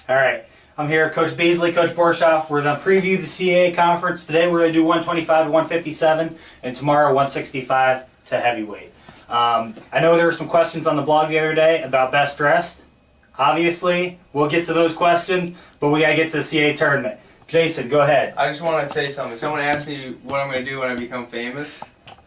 All right, I'm here, Coach Beasley, Coach Borshoff. We're going to preview the CAA conference. Today we're going to do 125 to 157, and tomorrow 165 to heavyweight. I know there were some questions on the blog the other day about best dressed. Obviously, we'll get to those questions, but we got to get to the CAA tournament. Jason, go ahead. I just want to say something. Someone asked me what I'm going to do when I become famous.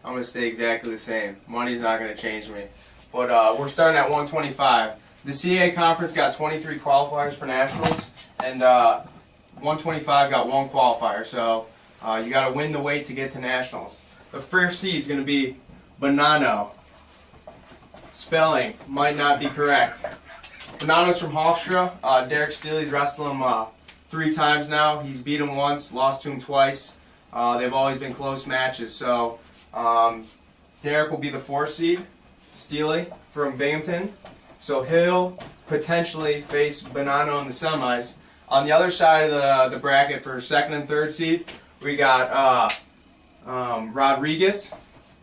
I'm going to stay exactly the same. Money's not going to change me. But we're starting at 125. The CAA conference got 23 qualifiers for nationals, and 125 got 1 qualifier. So you got to win the weight to get to nationals. The first seed is going to be Bonanno. Spelling might not be correct. Bonanno's from Hofstra. Derek Steele's wrestled him 3 times now. He's beat him once, lost to him twice. They've always been close matches. So Derek will be the 4th seed. Steele from Binghamton. So he'll potentially face Bonanno in the semis. On the other side of the bracket for 2nd and 3rd seed, we got Rodriguez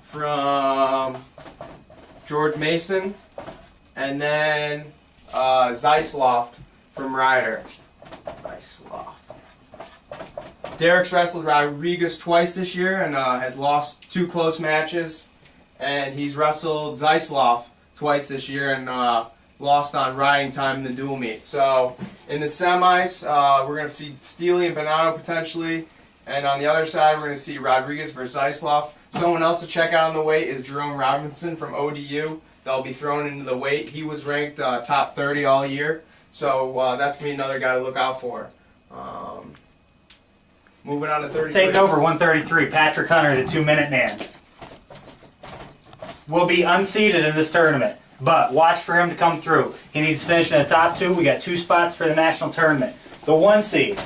from George Mason, and then Zeisloft from Ryder. Derek's wrestled Rodriguez twice this year and has lost 2 close matches. And he's wrestled Zeisloft twice this year and lost on riding time in the dual meet. So in the semis, we're going to see Steele and Bonanno potentially. And on the other side, we're going to see Rodriguez versus Zeisloft. Someone else to check out on the weight is Jerome Robinson from ODU. They'll be thrown into the weight. He was ranked top 30 all year. So that's going to be another guy to look out for. Moving on to 33. Take over 133, Patrick Hunter, the 2-minute man. Will be unseeded in this tournament, but watch for him to come through. He needs to finish in the top 2. We got 2 spots for the national tournament. The 1 seed,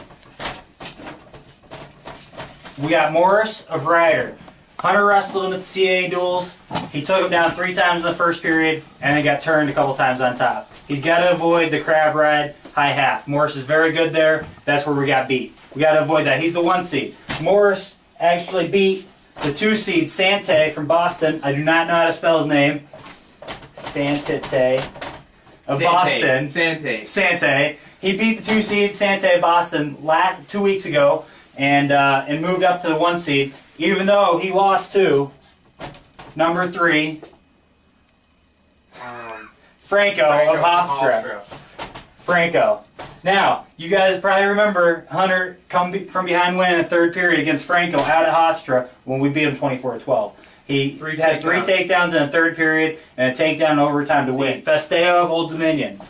we got Morris of Ryder. Hunter wrestled him at the CAA duels. He took him down 3 times in the first period and then got turned a couple times on top. He's got to avoid the crab ride high half. Morris is very good there. That's where we got beat. We got to avoid that. He's the 1 seed. Morris actually beat the 2 seed, Sante from Boston. I do not know how to spell his name. Sante of Boston. Sante. He beat the 2 seed, Sante of Boston, 2 weeks ago and moved up to the 1 seed, even though he lost to number 3, Franco of Hofstra. Franco. Now, you guys probably remember Hunter come from behind win in the 3rd period against Franco out at Hofstra when we beat him 24-12. He had 3 takedowns in the 3rd period and a takedown in overtime to win. Festeo of Old Dominion.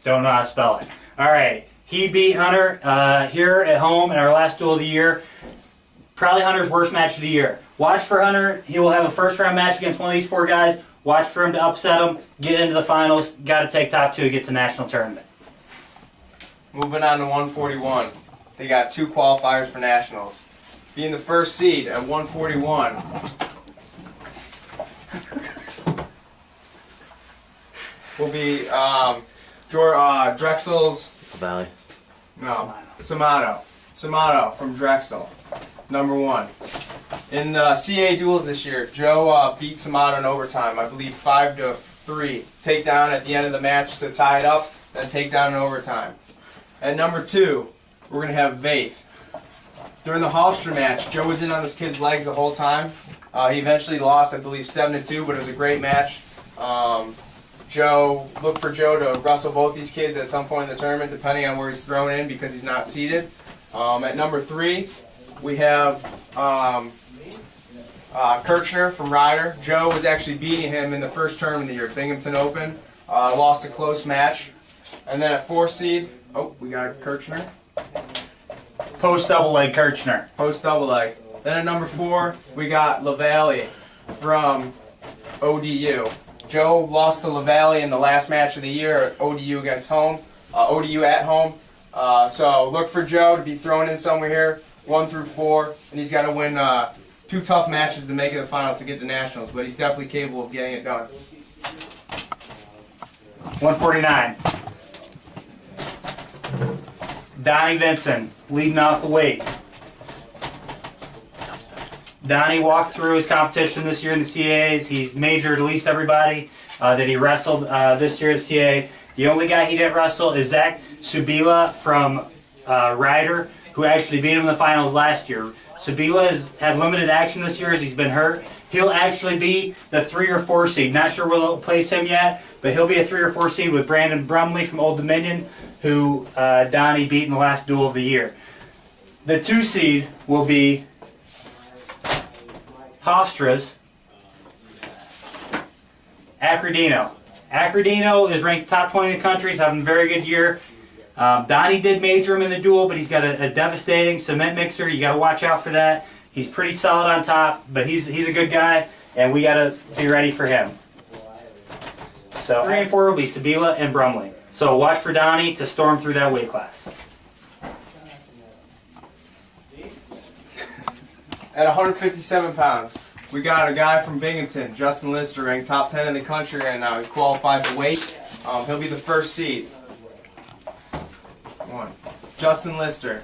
Don't know how to spell it. All right. He beat Hunter here at home in our last duel of the year. Probably Hunter's worst match of the year. Watch for Hunter. He will have a first-round match against one of these 4 guys. Watch for him to upset him, get into the finals. Got to take top 2 to get to national tournament. Moving on to 141. They got 2 qualifiers for nationals. Being the 1st seed at 141. Will be Drexel's Valley. No, Samato from Drexel, number 1. In the CAA duels this year, Joe beat Samato in overtime, I believe 5-3. Takedown at the end of the match to tie it up, then takedown in overtime. At number 2, we're going to have Vaith. During the Hofstra match, Joe was in on this kid's legs the whole time. He eventually lost, I believe, 7-2, but it was a great match. Look for Joe to wrestle both these kids at some point in the tournament, depending on where he's thrown in because he's not seeded. At number 3, we have Kirchner from Ryder. Joe was actually beating him in the first tournament of the year, Binghamton Open. Lost a close match. And then at 4 seed, we got Kirchner. Post double leg Kirchner. Post double leg. Then at number 4, we got LaValle from ODU. Joe lost to LaValle in the last match of the year, ODU against home, ODU at home. So look for Joe to be thrown in somewhere here, 1 through 4, and he's got to win 2 tough matches to make it to the finals to get to nationals, but he's definitely capable of getting it done. 149. Donnie Vinson leading off the weight. Donnie walked through his competition this year in the CAAs. He's majored at least everybody. that he wrestled this year at CAA. The only guy he didn't wrestle is Zach Subila from Ryder, who actually beat him in the finals last year. Subila has had limited action this year as he's been hurt. He'll actually be the 3 or 4 seed. Not sure where they'll place him yet, but he'll be a 3 or 4 seed with Brandon Brumley from Old Dominion, who Donnie beat in the last duel of the year. The 2 seed will be Hofstra's Acrodino. Acrodino is ranked top 20 in the country. He's having a very good year. Donnie did major him in the duel, but he's got a devastating cement mixer. You got to watch out for that. He's pretty solid on top, but he's a good guy, and we got to be ready for him. So 3 and 4 will be Sabila and Brumley. So watch for Donnie to storm through that weight class. At 157 pounds, we got a guy from Binghamton, Justin Lister, ranked top 10 in the country right now. He qualified the weight. He'll be the first seed. Justin Lister.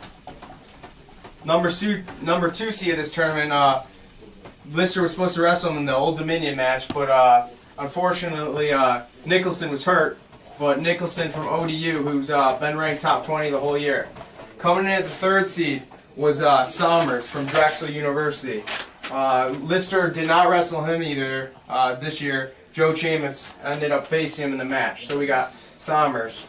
Number 2 seed of this tournament, Lister was supposed to wrestle him in the Old Dominion match, but unfortunately Nicholson was hurt. But Nicholson from ODU, who's been ranked top 20 the whole year. Coming in at the 3rd seed was Somers from Drexel University. Lister did not wrestle him either this year. Joe Chamus ended up facing him in the match. So we got Summers.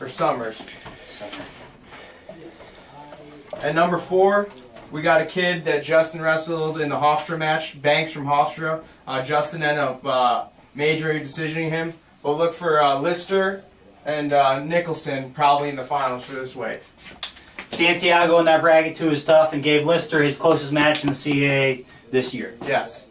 At number 4, we got a kid that Justin wrestled in the Hofstra match, Banks from Hofstra. Justin ended up major decisioning him. But look for Lister and Nicholson probably in the finals for this weight. Santiago in that bracket too is tough and gave Lister his closest match in the CAA this year. Yes.